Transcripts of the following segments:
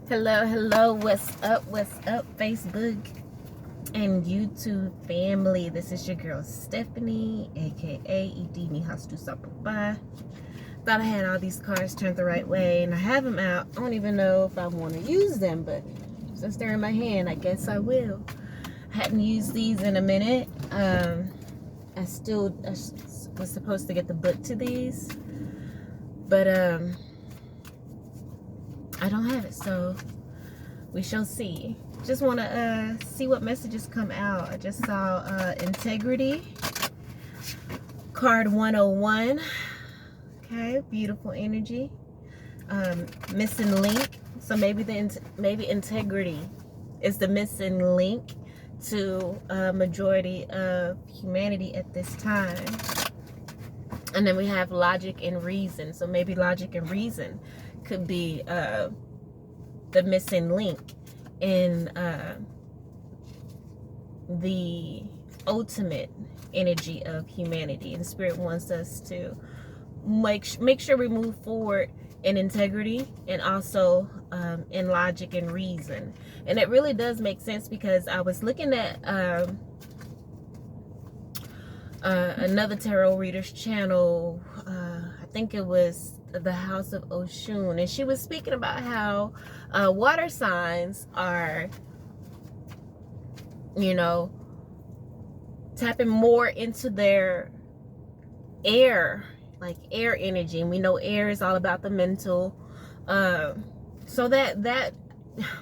Hello, what's up, Facebook and YouTube family? This is your girl Stephanie, aka Idini Hastu Sapapa. Thought I had all these cards turned the right way, and I have them out. I don't even know if I want to use them, but since they're in my hand, I guess I will. I hadn't used these in a minute. I was supposed to get the book to these, but I don't have it, so we shall see. Just want to see what messages come out. I just saw Integrity, card 101. Okay, beautiful energy. Missing link. So maybe Integrity is the missing link to a majority of humanity at this time. And then we have Logic and Reason. So maybe Logic and Reason could be the missing link in the ultimate energy of humanity. And Spirit wants us to make sure we move forward in integrity and also in logic and reason. And it really does make sense, because I was looking at another tarot reader's channel. I think it was the House of Oshun, and she was speaking about how water signs are, tapping more into their air, like air energy. And we know air is all about the mental, so that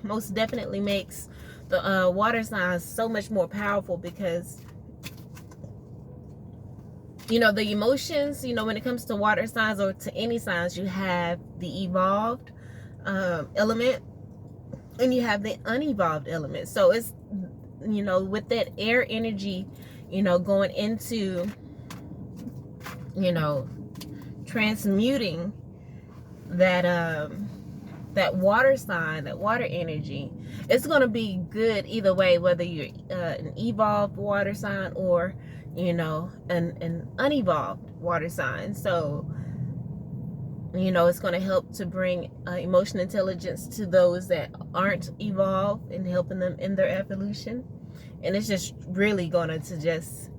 most definitely makes the water signs so much more powerful, because the emotions, when it comes to water signs or to any signs, you have the evolved element and you have the unevolved element. So it's, with that air energy, going into, transmuting that, that water sign, that water energy, it's going to be good either way, whether you're an evolved water sign or an unevolved water sign. So it's going to help to bring emotional intelligence to those that aren't evolved and helping them in their evolution. And it's just really going to just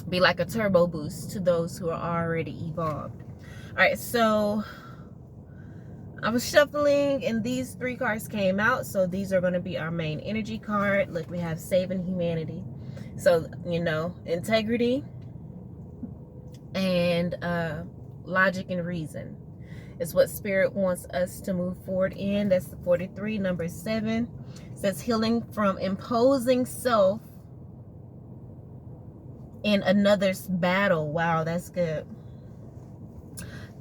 be like a turbo boost to those who are already evolved. All right, so I was shuffling and these three cards came out. So these are going to be our main energy card. Look, we have Saving Humanity. So, integrity and logic and reason is what Spirit wants us to move forward in. That's the 43, number 7. It says healing from imposing self in another's battle. Wow, that's good.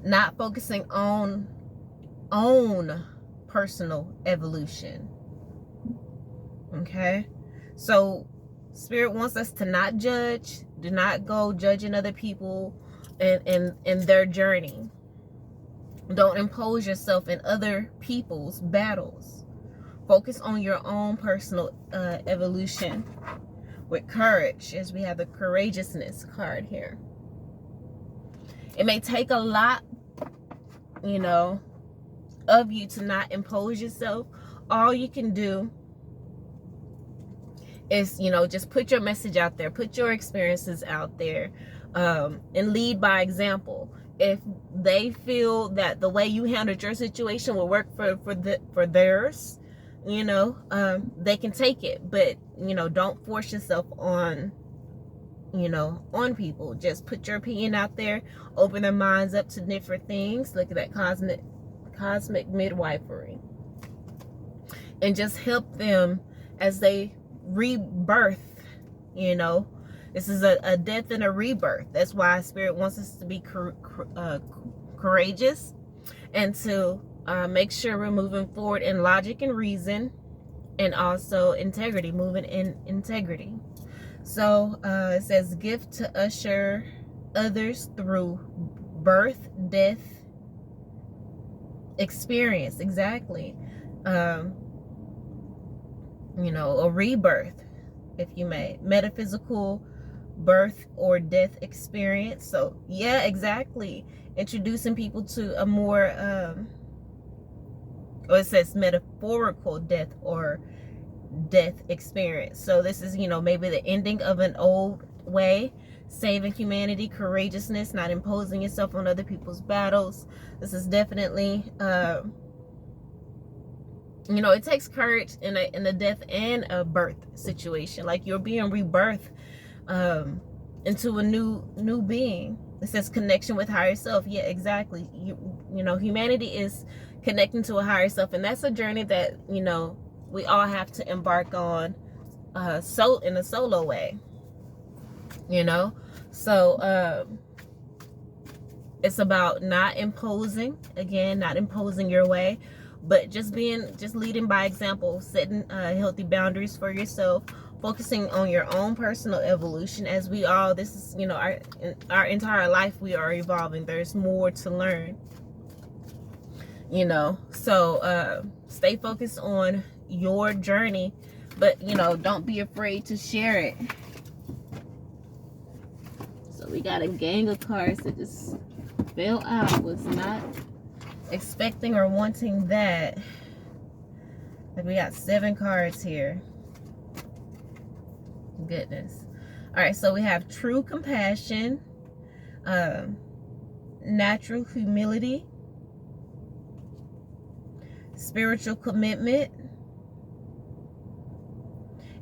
Not focusing on own personal evolution. Okay, so Spirit wants us to not judge. Do not go judging other people in their journey. Don't impose yourself in other people's battles. Focus on your own personal evolution with courage, as we have the courageousness card here. It may take a lot, of you to not impose yourself. All you can do is, just put your message out there, put your experiences out there, and lead by example. If they feel that the way you handled your situation will work for theirs, they can take it. But, don't force yourself on, on people. Just put your opinion out there, open their minds up to different things. Look at that cosmic midwifery. And just help them as they rebirth. This is a death and a rebirth. That's why Spirit wants us to be courageous and to make sure we're moving forward in logic and reason, and also integrity, moving in integrity. So it says gift to usher others through birth, death, experience. Exactly. A rebirth, if you may, metaphysical birth or death experience. So yeah, exactly. Introducing people to a more or it says metaphorical death or death experience. So this is, maybe the ending of an old way, saving humanity, courageousness, not imposing yourself on other people's battles. This is definitely, it takes courage in a death and a birth situation. Like you're being rebirthed into a new being. It says connection with higher self. Yeah, exactly. Humanity is connecting to a higher self, and that's a journey that we all have to embark on, so in a solo way. So it's about not imposing your way, but just leading by example, setting healthy boundaries for yourself, focusing on your own personal evolution. As we all, this is, our entire life, we are evolving. There's more to learn, so stay focused on your journey, but don't be afraid to share it. So we got a gang of cards that just fell out. Was not expecting or wanting that. Like we got 7 cards here. Goodness. All right, so we have true compassion, natural humility, spiritual commitment.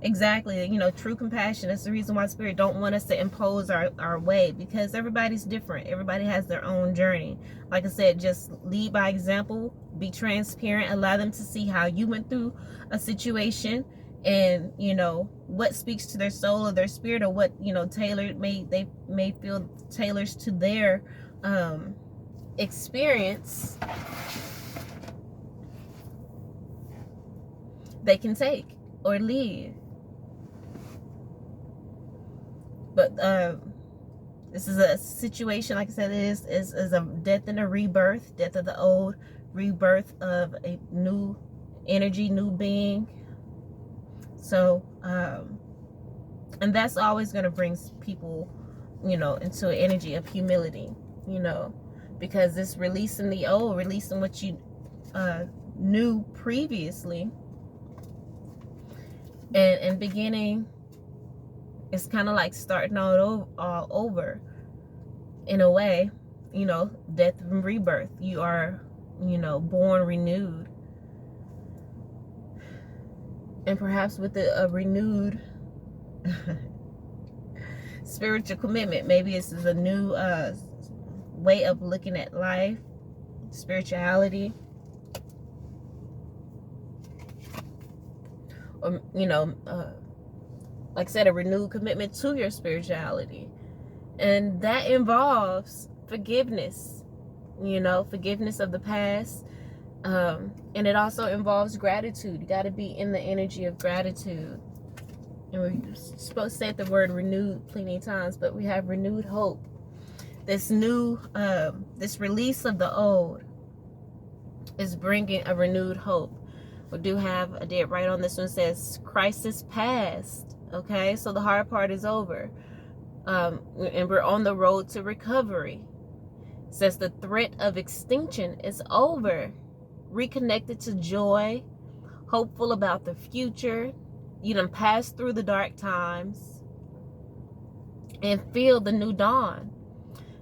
Exactly. True compassion. That's the reason why Spirit don't want us to impose our way, because everybody's different. Everybody has their own journey. Like I said, just lead by example, be transparent, allow them to see how you went through a situation, and what speaks to their soul or their spirit, or what tailored they may feel tailors to their experience, they can take or leave. But this is a situation, like I said, it is a death and a rebirth, death of the old, rebirth of a new energy, new being. So, and that's always going to bring people, into an energy of humility, because it's releasing the old, releasing what you knew previously, and beginning. It's kind of like starting all over in a way, death and rebirth. You are, born renewed. And perhaps with a renewed spiritual commitment. Maybe this is a new way of looking at life, spirituality. Or, like I said, a renewed commitment to your spirituality. And that involves forgiveness, forgiveness of the past. And it also involves gratitude. You got to be in the energy of gratitude. And we're supposed to say the word renewed plenty of times, but we have renewed hope. This new, this release of the old is bringing a renewed hope. We do have a date right on this one. Says crisis past. Okay, so the hard part is over, and we're on the road to recovery. It says the threat of extinction is over. Reconnected to joy, hopeful about the future. You done passed through the dark times and feel the new dawn.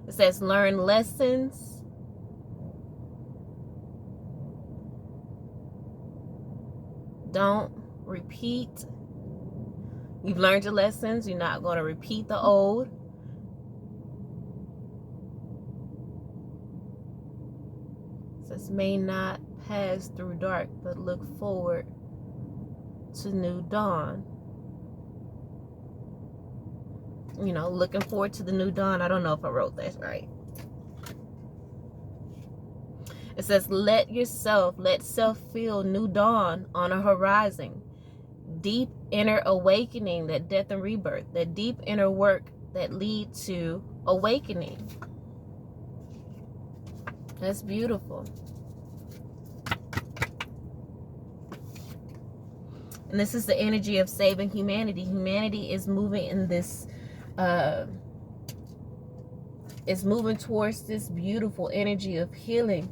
It says learn lessons. Don't repeat. You've learned your lessons. You're not going to repeat the old. It says may not pass through dark, but look forward to new dawn. Looking forward to the new dawn. I don't know if I wrote that right. It says let self feel new dawn on a horizon. Deep inner awakening, that death and rebirth, that deep inner work that lead to awakening. That's beautiful. And this is the energy of saving humanity. Humanity is moving in this, is moving towards this beautiful energy of healing,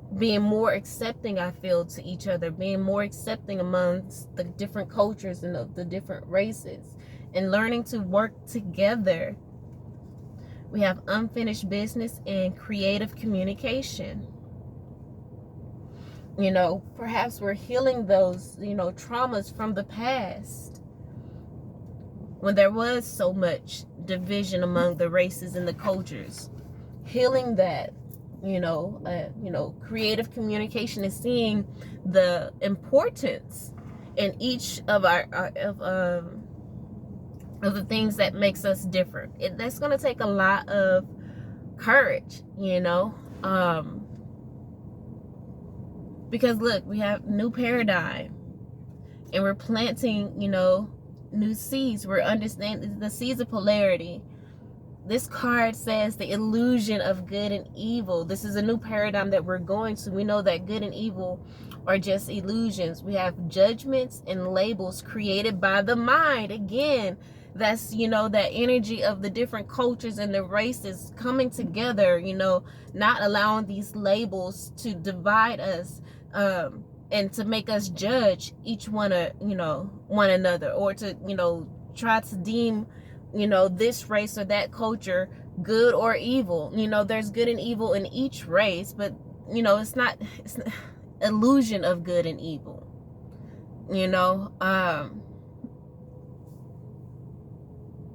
being more accepting, I feel, to each other, being more accepting amongst the different cultures and the different races, and learning to work together. We have unfinished business and creative communication. You know, perhaps we're healing those, you know, traumas from the past when there was so much division among the races and the cultures. Healing that, you know, creative communication is seeing the importance in each of of the things that makes us different. That's going to take a lot of courage, you know, because look, we have new paradigm, and we're planting, you know, new seeds. We're understanding the seeds of polarity. This card says the illusion of good and evil. This is a new paradigm that we're going to. We know that good and evil are just illusions. We have judgments and labels created by the mind. Again, that's, you know, that energy of the different cultures and the races coming together, you know, not allowing these labels to divide us, and to make us judge each one, you know, one another, or to, you know, try to deem, you know, this race or that culture good or evil. You know, there's good and evil in each race, but, you know, it's not illusion of good and evil, you know.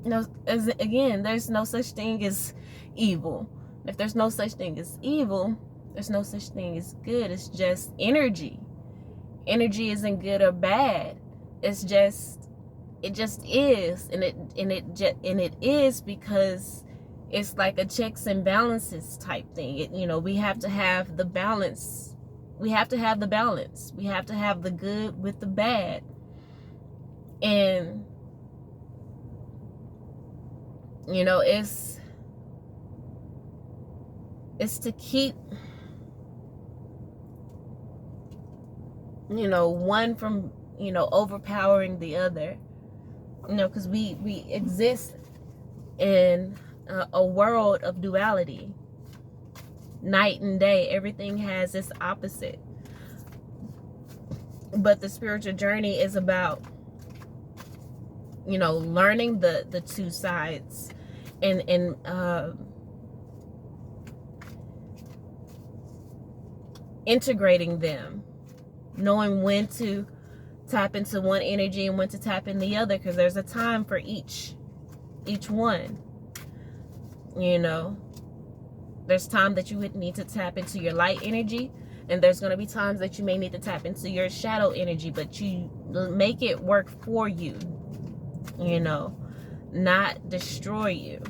You know, again, there's no such thing as evil. If there's no such thing as evil, there's no such thing as good. It's just energy. Energy isn't good or bad. It's just, it just is, and it is because it's like a checks and balances type thing. You know, we have to have the balance. We have to have the balance. We have to have the good with the bad, and you know, it's to keep, you know, one from, you know, overpowering the other. You know, because we exist in a world of duality, night and day. Everything has its opposite, but the spiritual journey is about, you know, learning the two sides, and integrating them, knowing when to tap into one energy and when to tap in the other, because there's a time for each one. You know, there's time that you would need to tap into your light energy, and there's going to be times that you may need to tap into your shadow energy, but you make it work for you, you know, not destroy you.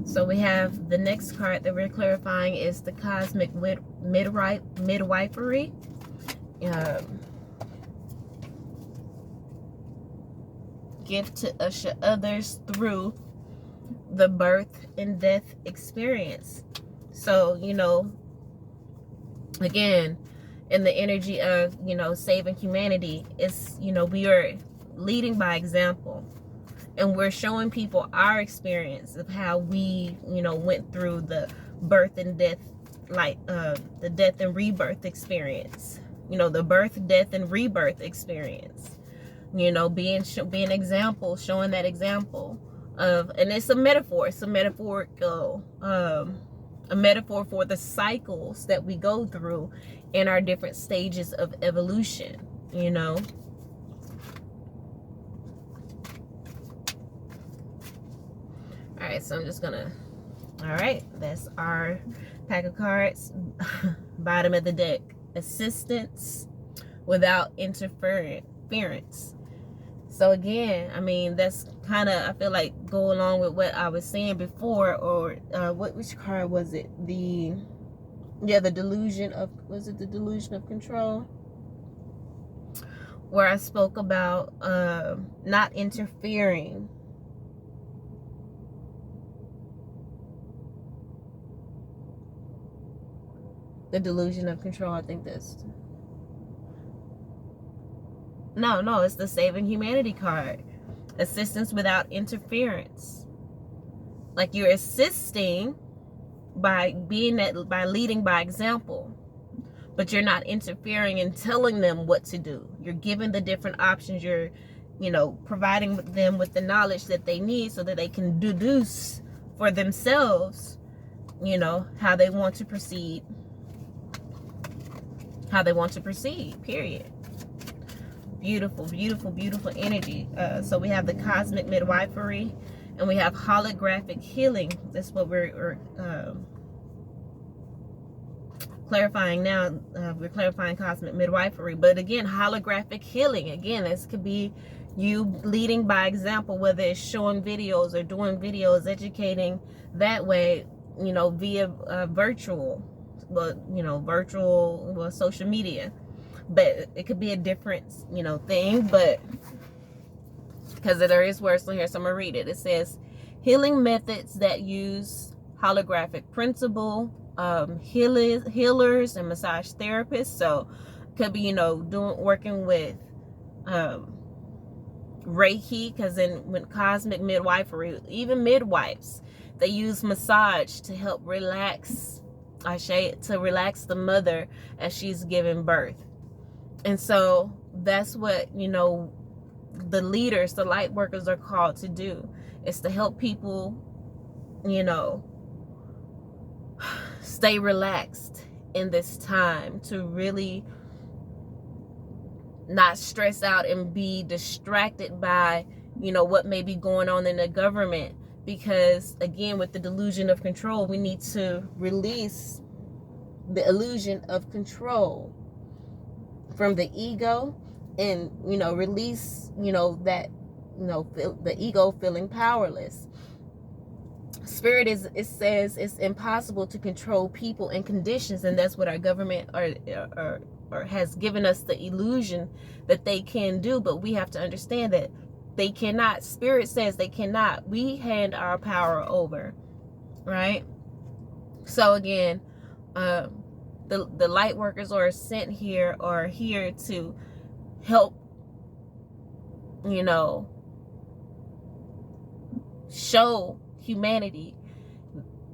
So we have the next card that we're clarifying is the cosmic midwifery. Give to usher others through the birth and death experience. So, you know, again, in the energy of, you know, saving humanity, it's, you know, we are leading by example, and we're showing people our experience of how we, you know, went through the birth and death, like the death and rebirth experience, you know, the birth, death, and rebirth experience, you know, being example, showing that example of, and it's a metaphor, it's a metaphorical, a metaphor for the cycles that we go through in our different stages of evolution, you know. All right, so I'm just gonna, all right, that's our pack of cards. Bottom of the deck, assistance without interference. So again, I mean, that's kind of, I feel like, go along with what I was saying before, or which card was it? The delusion of, was it the delusion of control? Where I spoke about not interfering. The delusion of control, I think that's, No, it's the Saving Humanity card. Assistance without interference. Like you're assisting by leading by example, but you're not interfering and telling them what to do. You're giving the different options. You're, providing them with the knowledge that they need so that they can deduce for themselves, how they want to proceed. Period. Beautiful, beautiful, beautiful energy. So we have the cosmic midwifery, and we have holographic healing. That's what we're clarifying now. We're clarifying cosmic midwifery, but again, holographic healing. Again, this could be you leading by example, whether it's showing videos or doing videos, educating that way, via virtual social media. But it could be a different, thing, but because there is words on here, so I'm going to read it. It says, healing methods that use holographic principle, healers and massage therapists. So it could be, working with Reiki, because when cosmic midwifery, even midwives, they use massage to help relax, to relax the mother as she's giving birth. And so that's what, the leaders, the light workers are called to do, is to help people, stay relaxed in this time, to really not stress out and be distracted by, what may be going on in the government. Because again, with the delusion of control, we need to release the illusion of control from the ego, and release that the ego feeling powerless. Spirit it says it's impossible to control people and conditions, and that's what our government or has given us the illusion that they can do. But we have to understand that they cannot. Spirit says they cannot. We hand our power over, right? So again, the light workers are sent here, or here to help, show humanity,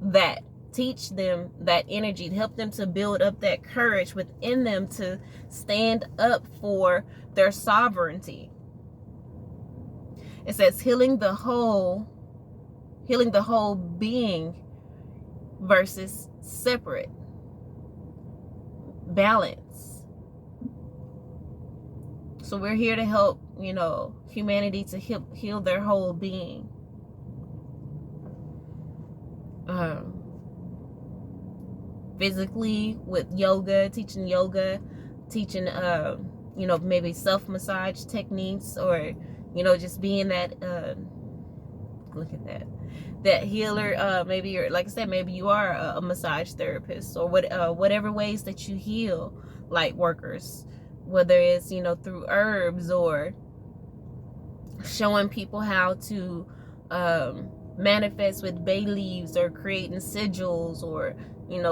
that teach them that energy, to help them to build up that courage within them to stand up for their sovereignty. It says healing the whole being versus separate. Balance. So we're here to help, humanity to heal their whole being. Physically with yoga, teaching maybe self-massage techniques, or just being that look at that healer. Maybe you're, like I said, maybe you are a massage therapist, or whatever ways that you heal, light workers, whether it's through herbs, or showing people how to manifest with bay leaves, or creating sigils, or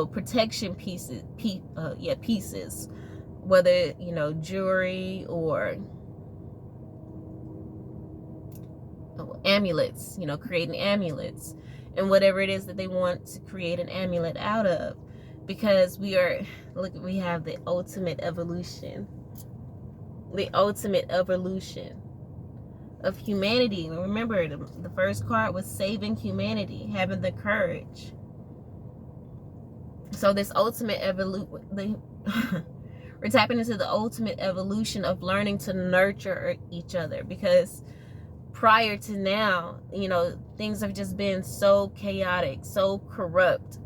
protection pieces, whether jewelry, or amulets, creating amulets, and whatever it is that they want to create an amulet out of. Because we have the ultimate evolution of humanity. Remember, the first card was saving humanity, having the courage. So this ultimate evolution, we're tapping into the ultimate evolution of learning to nurture each other. Because prior to now, things have just been so chaotic, so corrupt.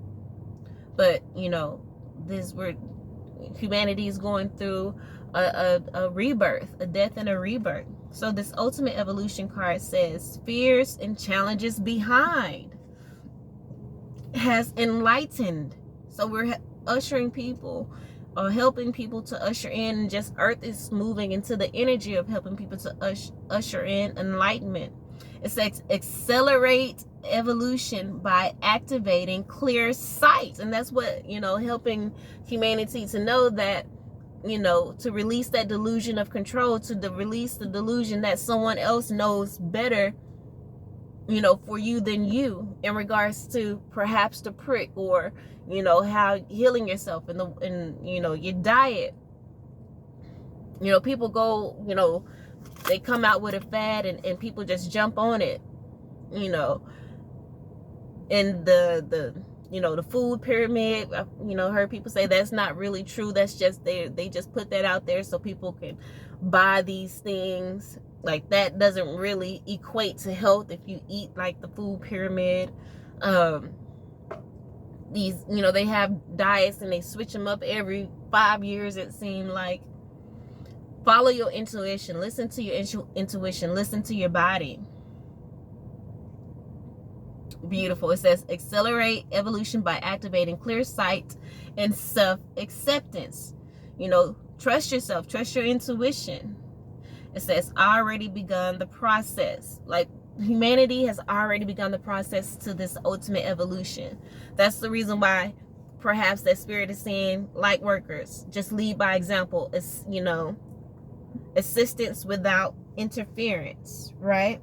But humanity is going through a rebirth, a death and a rebirth. So this ultimate evolution card says fears and challenges behind has enlightened. So we're ushering people, or helping people to usher in, and just earth is moving into the energy of helping people to usher in enlightenment. It says accelerate evolution by activating clear sight. And that's what, helping humanity to know that, to release that delusion of control, to release the delusion that someone else knows better, for you than you, in regards to perhaps the prick, or, how healing yourself, and your diet. People go, they come out with a fad, and people just jump on it, and the food pyramid. Heard people say that's not really true. That's just they just put that out there so people can buy these things. Like, that doesn't really equate to health if you eat like the food pyramid. These, they have diets and they switch them up every 5 years, it seems like. Follow your intuition. Listen to your intuition. Listen to your body. Beautiful. It says, accelerate evolution by activating clear sight and self-acceptance. Trust yourself. Trust your intuition. It says, already begun the process. Like, humanity has already begun the process to this ultimate evolution. That's the reason why perhaps that spirit is saying, light workers, just lead by example. It's, assistance without interference, right?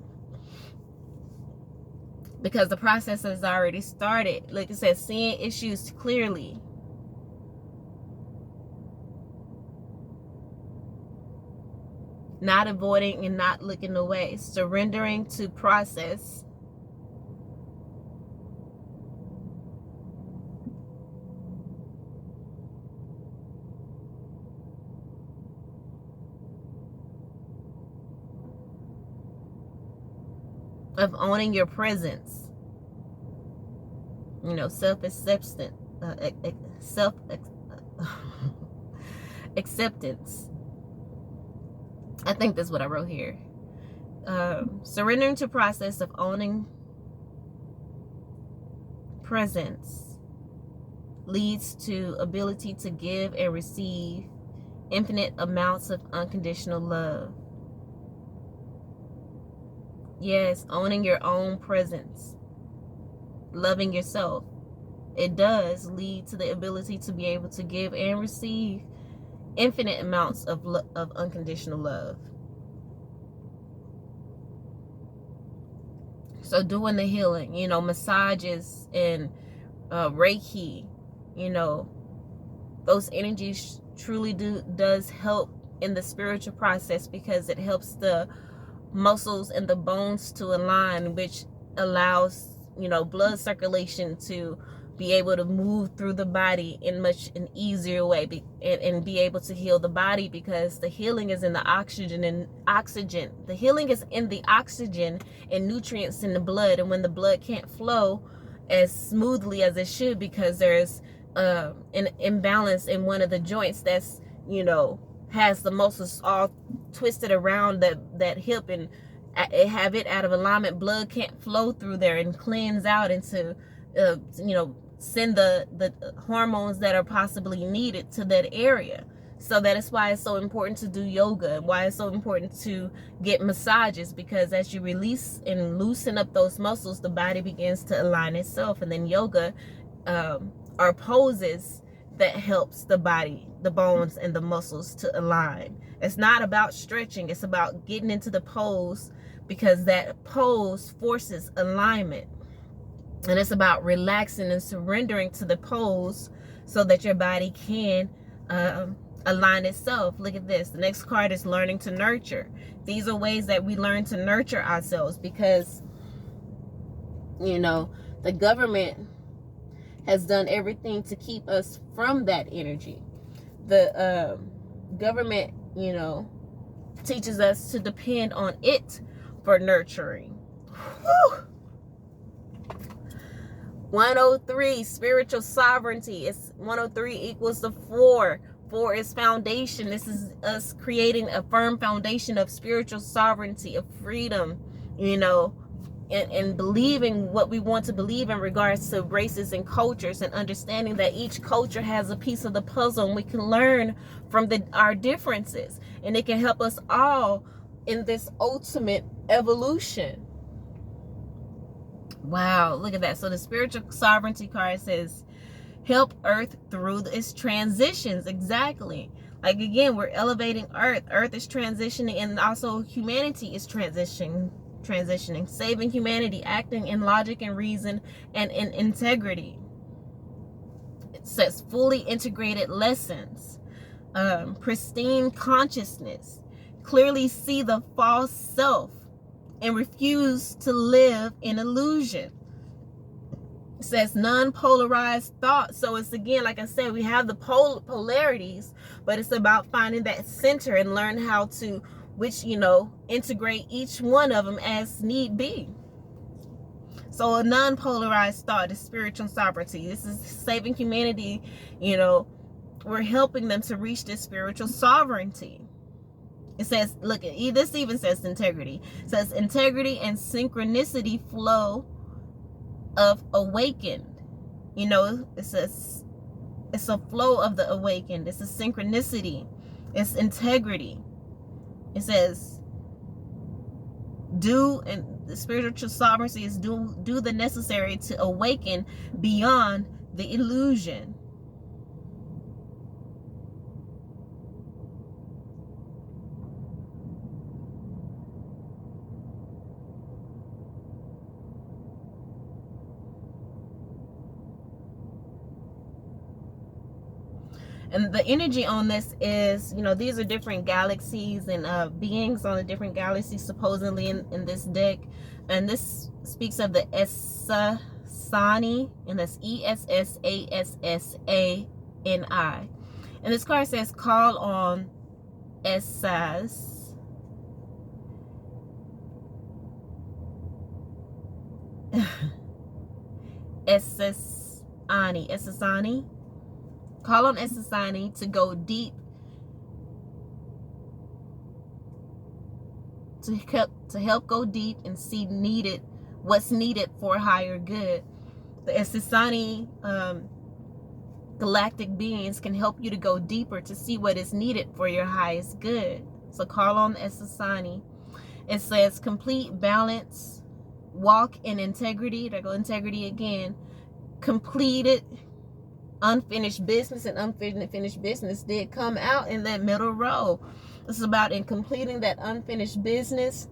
Because the process has already started. Like it says, seeing issues clearly. Not avoiding and not looking away. Surrendering to process. Of owning your presence. Self-acceptance. Acceptance. I think that's what I wrote here. Surrendering to process of owning presence leads to ability to give and receive infinite amounts of unconditional love. Yes, owning your own presence, loving yourself, it does lead to the ability to be able to give and receive infinite amounts of unconditional love. So doing the healing, massages and Reiki, those energies truly does help in the spiritual process, because it helps the muscles and the bones to align, which allows blood circulation to be able to move through the body in an easier way, and be able to heal the body, because the healing is in the oxygen. The healing is in the oxygen and nutrients in the blood, and when the blood can't flow as smoothly as it should, because there's an imbalance in one of the joints that's has the muscles all twisted around that hip, and have it out of alignment, blood can't flow through there and cleanse out into send the hormones that are possibly needed to that area. So that is why it's so important to do yoga, why it's so important to get massages, because as you release and loosen up those muscles, the body begins to align itself. And then yoga are poses that helps the body, the bones and the muscles to align. It's not about stretching, it's about getting into the pose, because that pose forces alignment. And it's about relaxing and surrendering to the pose so that your body can align itself. Look at this. The next card is learning to nurture. These are ways that we learn to nurture ourselves, because, the government has done everything to keep us from that energy. The government, teaches us to depend on it for nurturing. Whew. 103, spiritual sovereignty. It's 103 equals the 4. 4 is foundation. This is us creating a firm foundation of spiritual sovereignty, of freedom, and believing what we want to believe in regards to races and cultures, and understanding that each culture has a piece of the puzzle, and we can learn from our differences, and it can help us all in this ultimate evolution. Wow, look at that. So the spiritual sovereignty card says, help Earth through its transitions. Exactly. Like, again, we're elevating Earth. Earth is transitioning, and also humanity is transitioning, saving humanity, acting in logic and reason and in integrity. It says fully integrated lessons, pristine consciousness, clearly see the false self, and refuse to live in illusion. It says non-polarized thought. So it's, again, like I said, we have the polarities, but it's about finding that center and learn how to, integrate each one of them as need be. So a non-polarized thought is spiritual sovereignty. This is saving humanity. We're helping them to reach this spiritual sovereignty. It says, look, this even says integrity. It says integrity and synchronicity flow of awakened. It says it's a flow of the awakened. It's a synchronicity. It's integrity. It says and the spiritual sovereignty is do the necessary to awaken beyond the illusion. And the energy on this is, these are different galaxies and beings on the different galaxies supposedly in this deck. And this speaks of the Essasani, and that's Essassani. And this card says, call on Essas. Essasani. Call on Essasani to go deep, to help go deep and see what's needed for higher good. The Essasani galactic beings can help you to go deeper to see what is needed for your highest good. So call on Essasani. It says complete balance, walk in integrity. There go integrity again. Completed unfinished business, and unfinished business did come out in that middle row. This is about in completing that unfinished business,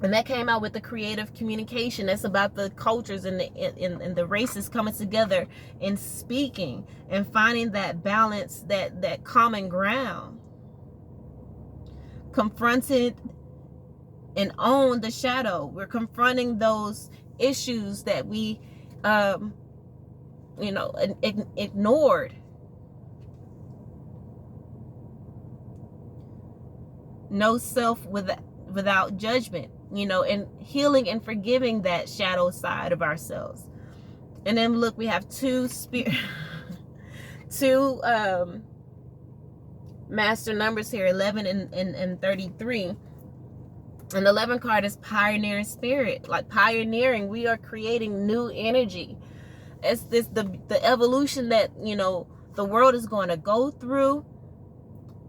and that came out with the creative communication. That's about the cultures and the races coming together and speaking and finding that balance, that common ground. Confronted and own the shadow. We're confronting those issues that we ignored. No self without judgment, and healing and forgiving that shadow side of ourselves. And then look, we have two master numbers here, 11 and 33. And the 11 card is pioneering spirit, like pioneering. We are creating new energy. It's the evolution that the world is going to go through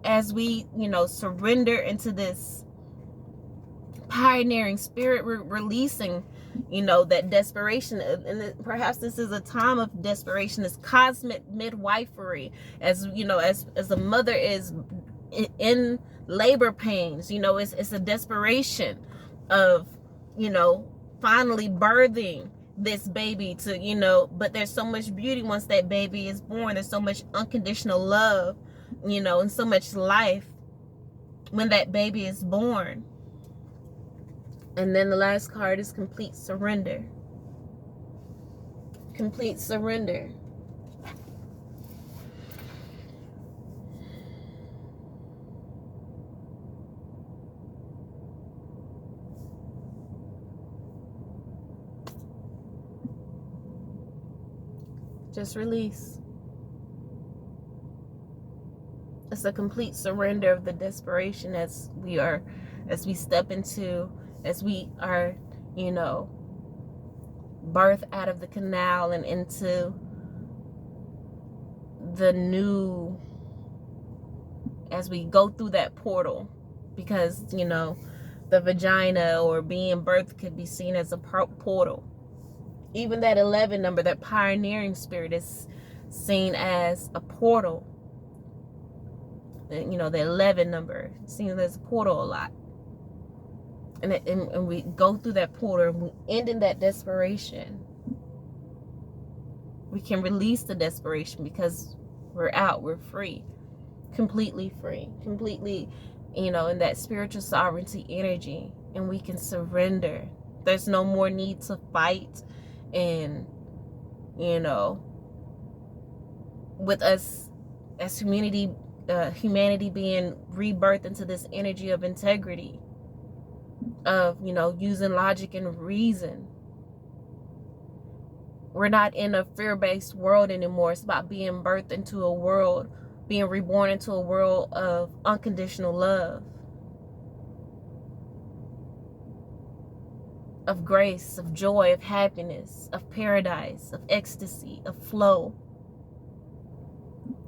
as we surrender into this pioneering spirit. We're releasing that desperation, and perhaps this is a time of desperation. This cosmic midwifery, as as a mother is in labor pains. It's a desperation of finally birthing this baby to but there's so much beauty once that baby is born. There's so much unconditional love, and so much life when that baby is born. And then the last card is complete surrender. Complete surrender. Just release. It's a complete surrender of the desperation as we are birthed out of the canal and into the new, as we go through that portal, because the vagina or being birthed could be seen as a portal. Even that 11 number, that pioneering spirit, is seen as a portal. the 11 number, seeing there's a portal a lot. And we go through that portal and we end in that desperation. We can release the desperation because we're out, we're free, completely free, completely, in that spiritual sovereignty energy, and we can surrender. There's no more need to fight, and with us as humanity being rebirthed into this energy of integrity, of using logic and reason. We're not in a fear-based world anymore. It's about being birthed into a world, being reborn into a world of unconditional love, of grace, of joy, of happiness, of paradise, of ecstasy, of flow.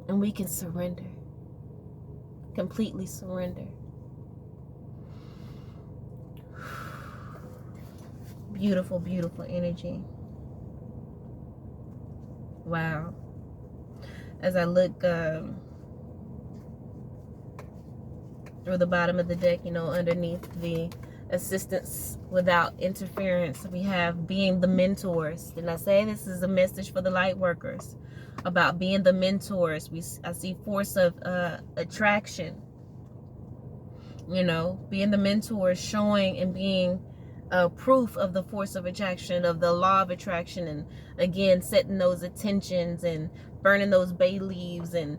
And we can surrender, completely surrender. Beautiful, beautiful energy. Wow. As I look through the bottom of the deck, underneath the assistance without interference, we have being the mentors. And I say this is a message for the light workers about being the mentors. I see force of attraction. Being the mentors, showing and being proof of the force of attraction, of the law of attraction, and again setting those intentions and burning those bay leaves, and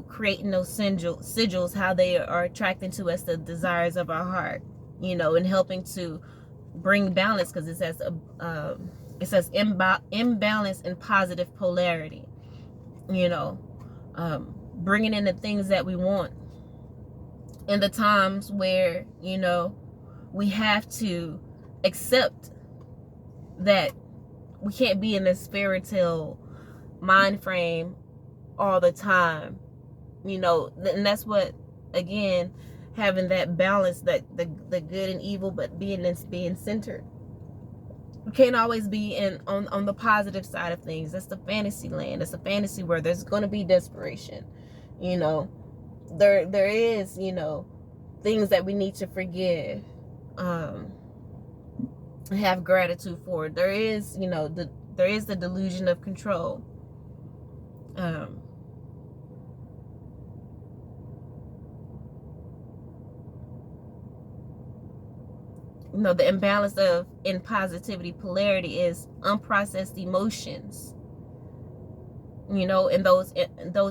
creating those sigils, how they are attracting to us the desires of our heart, and helping to bring balance, because it says imbalance and positive polarity, bringing in the things that we want in the times where we have to accept that we can't be in this fairy tale mind frame all the time, and that's what, again, having that balance, that the good and evil, but being centered. We can't always be on the positive side of things. That's the fantasy land. That's the fantasy where there's going to be desperation. There is, things that we need to forgive, have gratitude for. There is, there is the delusion of control. The imbalance in positivity polarity is unprocessed emotions. And those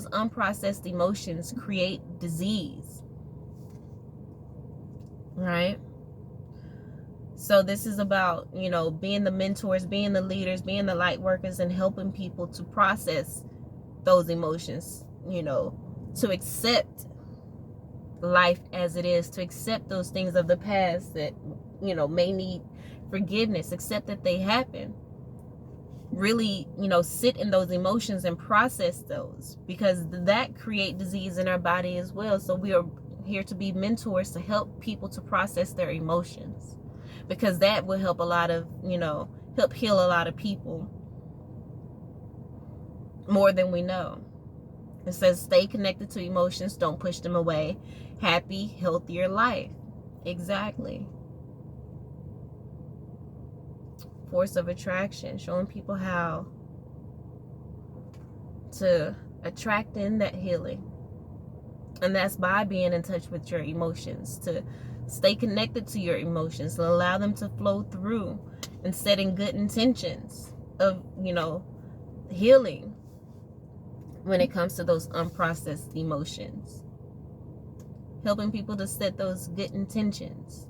unprocessed emotions create disease. Right? So this is about, being the mentors, being the leaders, being the light workers, and helping people to process those emotions, to accept life as it is, to accept those things of the past that, may need forgiveness, accept that they happen. Really, sit in those emotions and process those, because that create disease in our body as well. So we are here to be mentors to help people to process their emotions, because that will help a lot of, help heal a lot of people more than we know. It says stay connected to emotions, don't push them away. Happy, healthier life. Exactly. Force of attraction, showing people how to attract in that healing. And that's by being in touch with your emotions, to stay connected to your emotions, to allow them to flow through, and setting good intentions of, healing when it comes to those unprocessed emotions. Helping people to set those good intentions.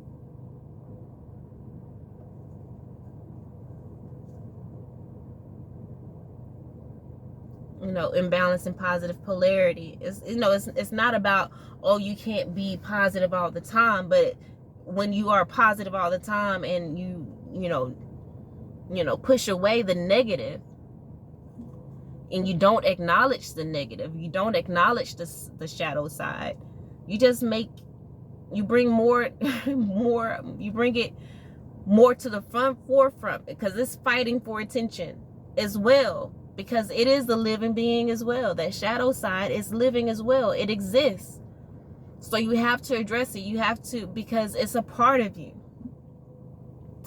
Imbalance and positive polarity. It's not about, oh, you can't be positive all the time, but when you are positive all the time and you push away the negative, and you don't acknowledge the negative, you don't acknowledge the shadow side, you bring more you bring it more to the forefront, because it's fighting for attention as well. Because it is the living being as well. That shadow side is living as well. It exists. So you have to address it. You have to, because it's a part of you.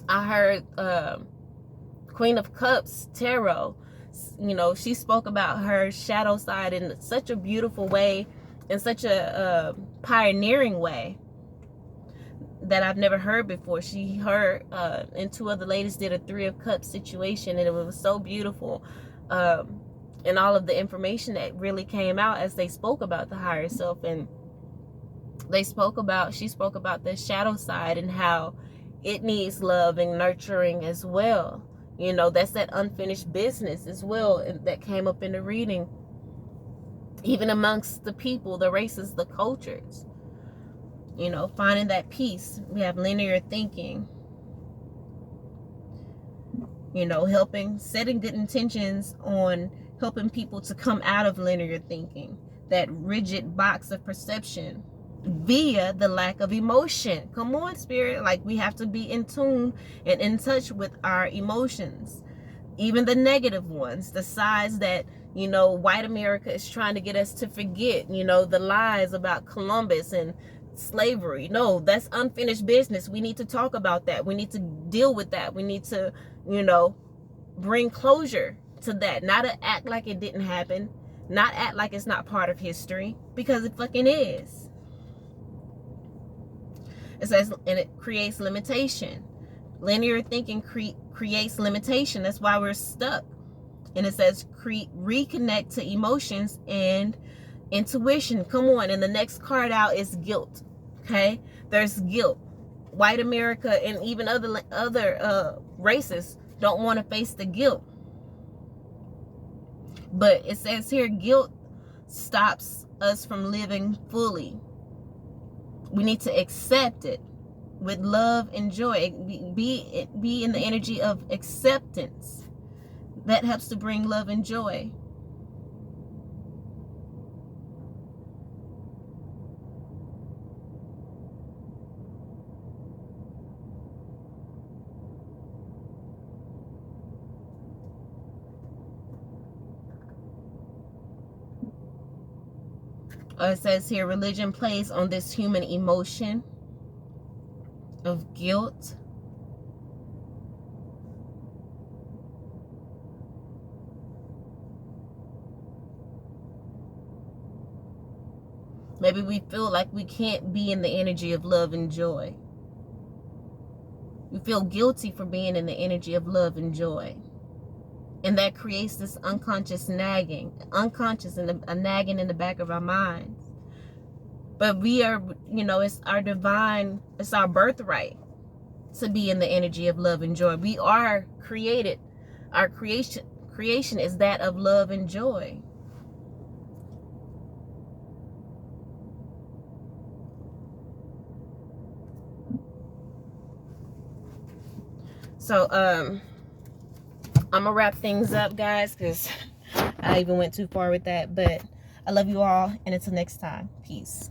I heard Queen of Cups tarot, you know, she spoke about her shadow side in such a beautiful way, in such a pioneering way that I've never heard before. She heard, and two other ladies did a Three of Cups situation, and it was so beautiful. And all of the information that really came out as they spoke about the higher self, and she spoke about the shadow side and how it needs love and nurturing as well. You know, that's that unfinished business as well, and that came up in the reading, even amongst the people, the races, the cultures. You know, finding that peace. We have linear thinking. You know, setting good intentions on helping people to come out of linear thinking, that rigid box of perception, via the lack of emotion. Come on, Spirit. Like, we have to be in tune and in touch with our emotions, even the negative ones, the sides that, you know, white America is trying to get us to forget, you know, the lies about Columbus and slavery. No, that's unfinished business. We need to talk about that. We need to deal with that. We need to, you know, bring closure to that. Not to act like it didn't happen, not act like it's not part of history, because it fucking is. It says, and it creates limitation. Linear thinking creates limitation. That's why we're stuck. And it says reconnect to emotions and intuition. Come on. And the next card out is guilt. Okay, there's guilt. White America and even other races don't want to face the guilt. But it says here, guilt stops us from living fully. We need to accept it with love and joy. Be in the energy of acceptance. That helps to bring love and joy. It says here, religion plays on this human emotion of guilt. Maybe we feel like we can't be in the energy of love and joy. We feel guilty for being in the energy of love and joy. And that creates this unconscious nagging, and a nagging in the back of our minds. But we are, you know, it's our birthright to be in the energy of love and joy. We are created. Our creation is that of love and joy. So, I'm gonna wrap things up, guys, because I even went too far with that. But I love you all, and until next time, peace.